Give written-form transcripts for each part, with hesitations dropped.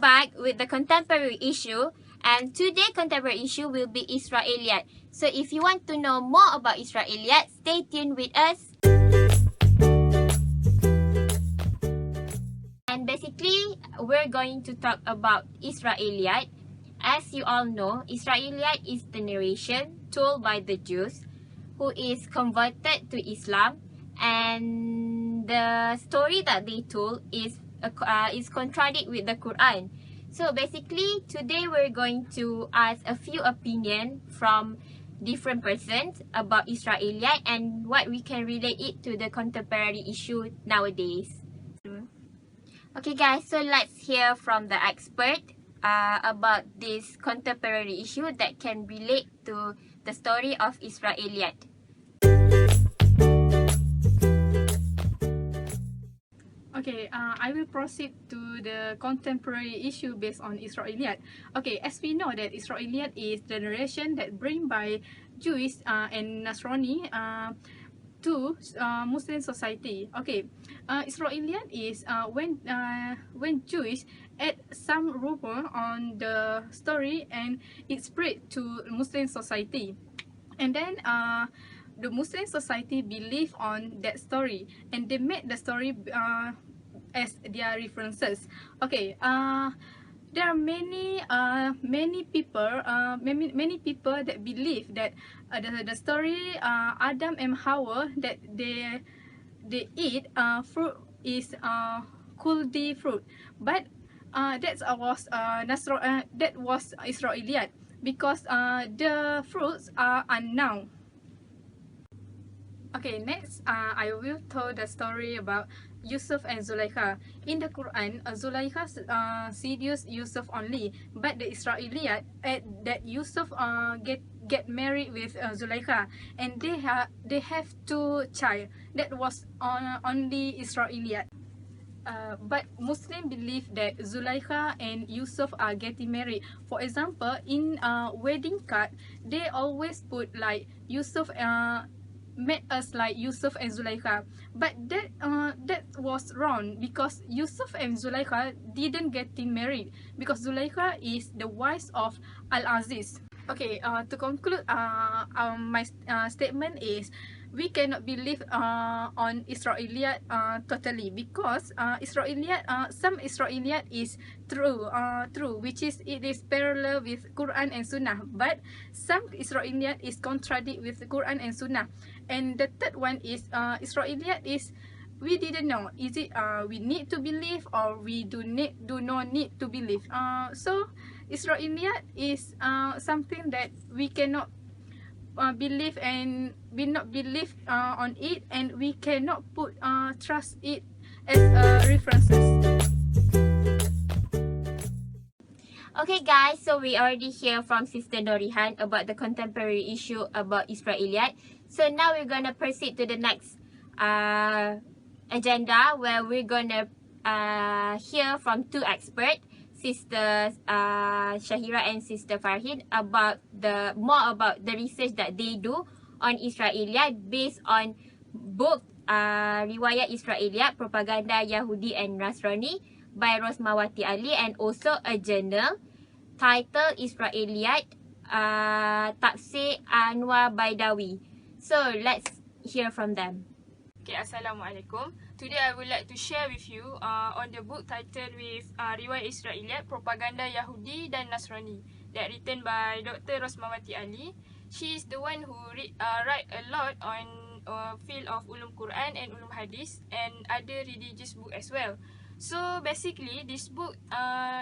back with the contemporary issue, and today contemporary issue will be Israiliyyat. So if you want to know more about Israiliyyat, stay tuned with us. And basically, we're going to talk about Israiliyyat. As you all know, Israiliyyat is the narration told by the Jews who is converted to Islam, and the story that they told is contradict with the Quran. So basically, today we're going to ask a few opinions from different persons about Israiliyyat and what we can relate it to the contemporary issue nowadays. Okay guys, so let's hear from the expert about this contemporary issue that can relate to the story of Israiliyyat. Okay, I will proceed to the contemporary issue based on Israiliyyat. Okay, as we know that Israiliyyat is the narration that bring by Jewish and Nasrani to Muslim society. Okay, Israiliyyat is when Jewish add some rumor on the story and it spread to Muslim society, and then the Muslim society believe on that story and they made the story as their references. Okay, there are many people that believe that the story Adam and Hawa that they eat fruit is kuldi fruit, but that was Israiliyyat because the fruits are unknown. Okay, next I will tell the story about Yusuf and Zulaikha. In the Quran, Zulaikha seduced Yusuf only, but the Israiliyyat that Yusuf get married with Zulaikha, and they have two child. That was only Israiliyyat. But Muslim believe that Zulaikha and Yusuf are getting married. For example, in wedding card, they always put like Yusuf met us like Yusuf and Zulaikha, but that was wrong because Yusuf and Zulaikha didn't getting married because Zulaikha is the wife of Al-Aziz. Okay, to conclude my statement is we cannot believe on Israiliyyat totally because some Israiliyyat is true, which is it is parallel with Quran and Sunnah, but some Israiliyyat is contradict with Quran and Sunnah. And the third one is Israiliyyat is we didn't know, is it we need to believe or we do not need to believe. So Israiliyyat is something that we cannot believe and we not believe on it, and we cannot put trust it as references. Okay guys, so we already hear from Sister Norihan about the contemporary issue about Israiliyyat. So now we're gonna proceed to the next agenda where we're gonna hear from two experts, Sister Shahira and Sister Farhin, about more about the research that they do on Israiliyyat based on book Riwayat Israiliyyat, Propaganda Yahudi and Nasrani by Rosmawati Ali, and also a journal titled Israiliyyat Tafsir Anwar Baidawi. So let's hear from them. Okay, Assalamualaikum. Today I would like to share with you on the book titled with Riwayat Israiliyyat, Propaganda Yahudi dan Nasrani, that written by Dr. Rosmawati Ali. She is the one who write a lot on field of ulum Quran and ulum hadis and other religious book as well. So basically, this book,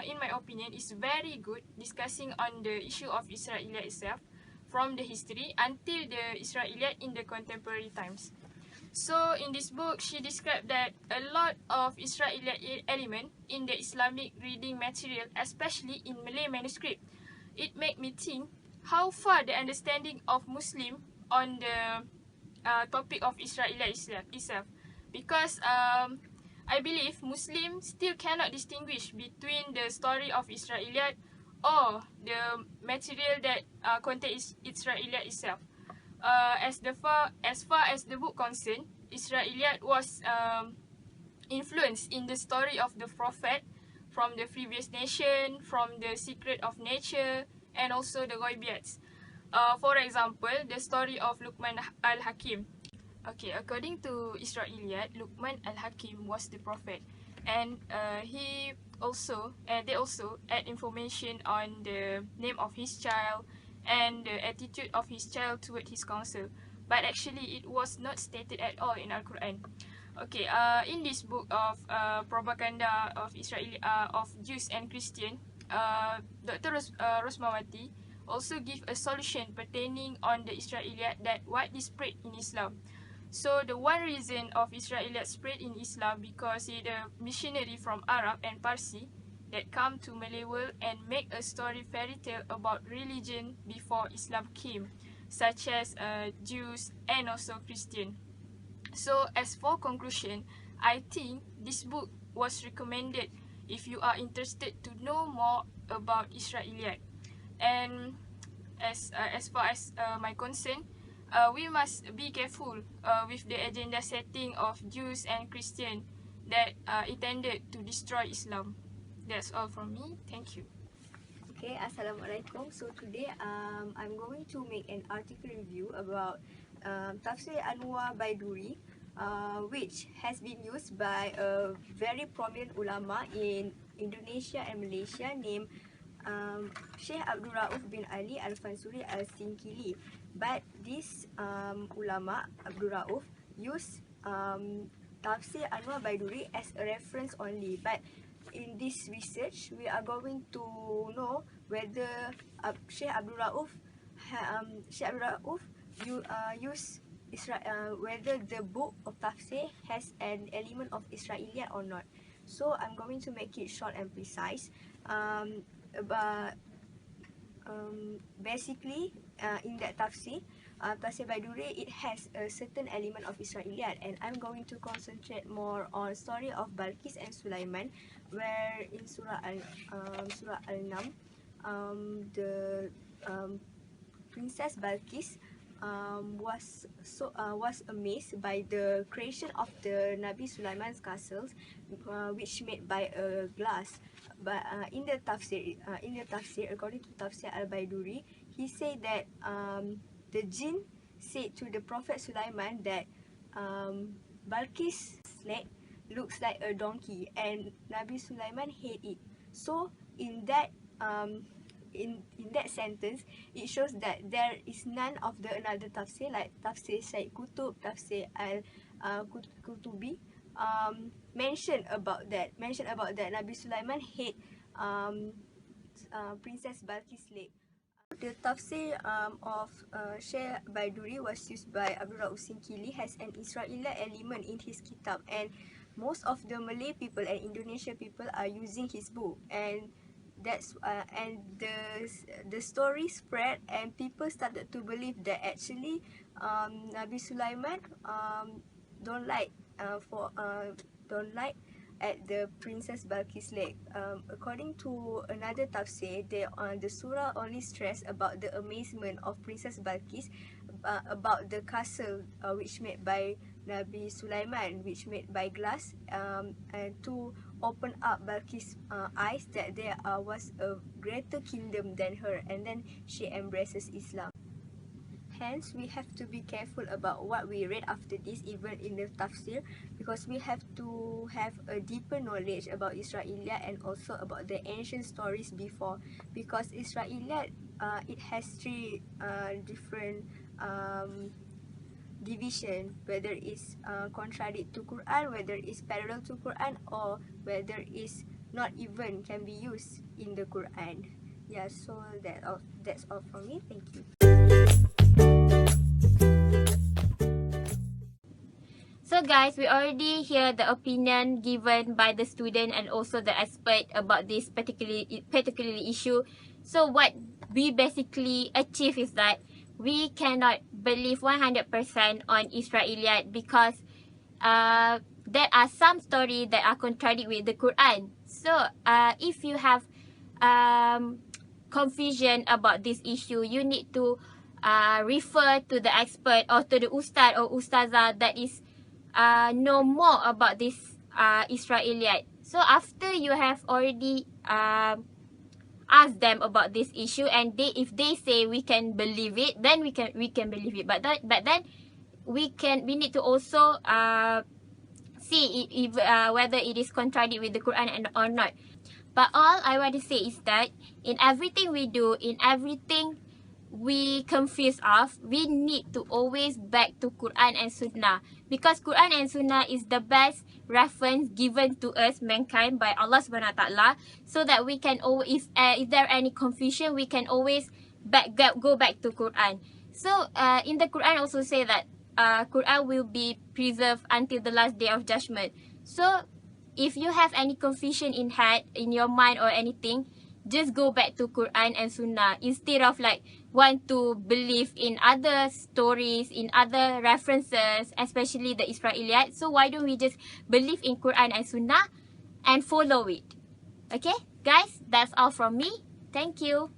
in my opinion, is very good, discussing on the issue of Israiliyyat itself, from the history until the Israiliyyat in the contemporary times. So in this book, she described that a lot of Israiliyyat element in the Islamic reading material, especially in Malay manuscript. It made me think how far the understanding of Muslim on the topic of Israiliyyat itself, because I believe Muslims still cannot distinguish between the story of Israiliyyat or the material that contains Israiliyyat itself. As far as the book concerned, Israiliyyat was influenced in the story of the Prophet from the previous nation, from the secret of nature, and also the Ghoibiats. For example, the story of Luqman al-Hakim. Okay, according to Israiliyyat, Luqman al-Hakim was the prophet, and they also add information on the name of his child and the attitude of his child toward his counsel. But actually, it was not stated at all in Al-Quran. Okay, in this book of propaganda of of Jews and Christian, Dr. Rosmawati also give a solution pertaining on the Israiliyyat that what is spread in Islam. So the one reason of Israiliyyat spread in Islam because it a missionary from Arab and Parsi that come to Malay world and make a story fairy tale about religion before Islam came, such as Jews and also Christian. So as for conclusion, I think this book was recommended if you are interested to know more about Israiliyyat. And as far as my concern, we must be careful with the agenda setting of Jews and Christian that intended to destroy Islam. That's all from me. Thank you. Okay, Assalamualaikum. So today I'm going to make an article review about Tafsir Anwar Baiduri, which has been used by a very prominent ulama in Indonesia and Malaysia named Sheikh Abdul Rauf bin Ali Al-Fansuri Al-Sinkili. But this ulama, Abdul Rauf, used Tafsir Anwar Baiduri as a reference only. But in this research, we are going to know whether Sheikh Abdul Rauf use whether the book of Tafsir has an element of Israiliyyat or not. So I'm going to make it short and precise. Basically, in that Tafsir Baiduri, it has a certain element of Israiliyyat, and I'm going to concentrate more on story of Balqis and Sulaiman, where in Surah Al-Nam, the Princess Balqis was amazed by the creation of the Nabi Sulaiman's castles, which made by a glass. But in the tafsir, according to Tafsir Al-Baiduri, he said that the jinn said to the Prophet Sulaiman that Balqis' leg looks like a donkey, and Nabi Sulaiman hate it. So in that in that sentence, it shows that there is none of the another tafsir like Tafsir Syed Qutub, Tafsir Al-Qutubi mention about that Nabi Sulaiman hate Princess Balqis' leg. The tafsir of Sheikh Baiduri was used by Abdul Rauf Sinkili, has an Israiliyyat element in his kitab, and most of the Malay people and Indonesian people are using his book, and that's and the story spread, and people started to believe that actually Nabi Sulaiman don't like at the Princess Balqis' leg. According to another tafsir, the surah only stress about the amazement of Princess Balqis about the castle which made by Nabi Sulaiman, which made by glass, and to open up Balqis' eyes that there was a greater kingdom than her, and then she embraces Islam. Hence, we have to be careful about what we read after this, even in the tafsir, because we have to have a deeper knowledge about Israiliyyat and also about the ancient stories before, because Israiliyyat it has three different division, whether it's contradict to Quran, whether it's parallel to Quran, or whether it's not even can be used in the Quran. Yeah, so that's all from me. Thank you. So guys, we already hear the opinion given by the student and also the expert about this particular issue. So what we basically achieve is that we cannot believe 100% on Israiliyyat because there are some stories that are contradict with the Quran. So if you have confusion about this issue, you need to refer to the expert or to the ustad or ustazah that is know more about this Israiliyyat. So after you have already ask them about this issue, and if they say we can believe it, then we can believe it. But then we need to also see if whether it is contradict with the Quran or not. But all I want to say is that in everything we do, in everything we confuse of, we need to always back to Quran and Sunnah, because Quran and Sunnah is the best reference given to us, mankind, by Allah SWT, so that we can always, if there any confusion, we can always go back to Quran. So in the Quran also say that Quran will be preserved until the last day of judgment. So if you have any confusion in head, in your mind or anything, just go back to Quran and Sunnah instead of like want to believe in other stories, in other references, especially the Israiliyyat. So why don't we just believe in Quran and Sunnah and follow it? Okay, guys, that's all from me. Thank you.